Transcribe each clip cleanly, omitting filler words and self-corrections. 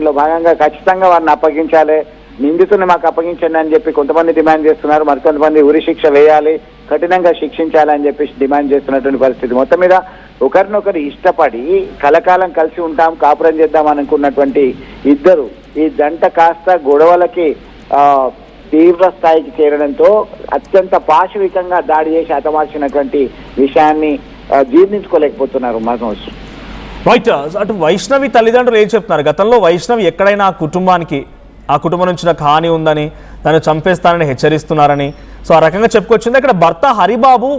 లో భాగంగా ఖచ్చితంగా వారిని అప్పగించాలి, నిందితుని మాకు అప్పగించండి అని చెప్పి కొంతమంది డిమాండ్ చేస్తున్నారు. మరికొంతమంది ఉరి శిక్ష వేయాలి, కఠినంగా శిక్షించాలి అని చెప్పి డిమాండ్ చేస్తున్నటువంటి పరిస్థితి. మొత్తం మీద ఒకరినొకరు ఇష్టపడి కలకాలం కలిసి ఉంటాం, కాపురం చేద్దాం అనుకున్నటువంటి ఇద్దరు ఈ జంట కాస్త గొడవలకి తీవ్ర స్థాయికి చేరడంతో అత్యంత పాశవికంగా దాడి చేసి హతమార్చినటువంటి విషయాన్ని జీర్ణించుకోలేకపోతున్నారు మనోజ్. రైట్. అటు వైష్ణవి తల్లిదండ్రులు ఏం చెప్తున్నారు? గతంలో వైష్ణవి ఎక్కడైనా ఆ కుటుంబం నుంచి నాకు హాని ఉందని, తను చంపేస్తానని హెచ్చరిస్తున్నారని, సో ఆ రకంగా చెప్పుకొచ్చింది. అక్కడ భర్త హరిబాబు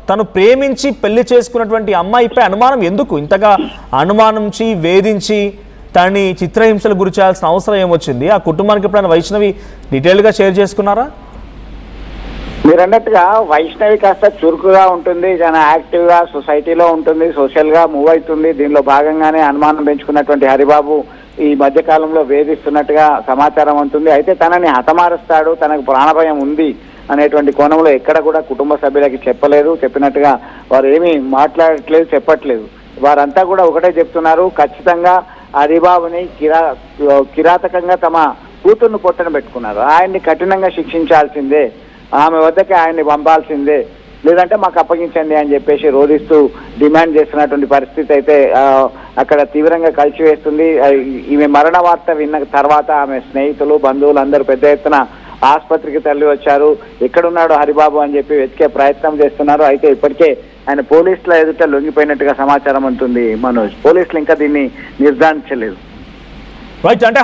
తను ప్రేమించి పెళ్లి చేసుకున్నటువంటి అమ్మాయిపై అనుమానం ఎందుకు ఇంతగా అనుమానించి వేధించి తనని చిత్రహింసలు గురి చేయాల్సిన అవసరం ఏమొచ్చింది? ఆ కుటుంబానికి ఎప్పుడైనా వైష్ణవి డీటెయిల్గా షేర్ చేసుకున్నారా? మీరు అన్నట్టుగా వైష్ణవి కాస్త చురుకుగా ఉంటుంది, చాలా యాక్టివ్ గా సొసైటీలో ఉంటుంది, సోషల్ గా మూవ్ అవుతుంది. దీనిలో భాగంగానే అనుమానం పెంచుకున్నటువంటి హరిబాబు ఈ మధ్య కాలంలో వేధిస్తున్నట్టుగా సమాచారం ఉంటుంది. అయితే తనని హతమారుస్తాడు, తనకు ప్రాణభయం ఉంది అనేటువంటి కోణంలో ఎక్కడ కూడా కుటుంబ సభ్యులకి చెప్పలేదు. చెప్పినట్టుగా వారు ఏమీ మాట్లాడట్లేదు, చెప్పట్లేదు. వారంతా కూడా ఒకటే చెప్తున్నారు, ఖచ్చితంగా హరిబాబుని కిరాతకంగా తమ కూతుర్ను పొట్టన పెట్టుకున్నారు. ఆయన్ని కఠినంగా శిక్షించాల్సిందే, ఆమె వద్దకి ఆయన్ని పంపాల్సిందే, లేదంటే మాకు అప్పగించండి అని చెప్పేసి రోధిస్తూ డిమాండ్ చేస్తున్నటువంటి పరిస్థితి అయితే అక్కడ తీవ్రంగా కలిసివేస్తుంది. ఈమె మరణ వార్త విన్న తర్వాత ఆమె స్నేహితులు, బంధువులు అందరూ పెద్ద ఎత్తున ఆసుపత్రికి తరలి వచ్చారు. ఎక్కడున్నాడు హరిబాబు అని చెప్పి వెతికే ప్రయత్నం చేస్తున్నారు. అయితే ఇప్పటికే ఆయన పోలీసుల ఎదుట లొంగిపోయినట్టుగా సమాచారం ఉంటుంది మనోజ్. పోలీసులు ఇంకా దీన్ని నిర్ధారించలేదు. రైట్. అంటే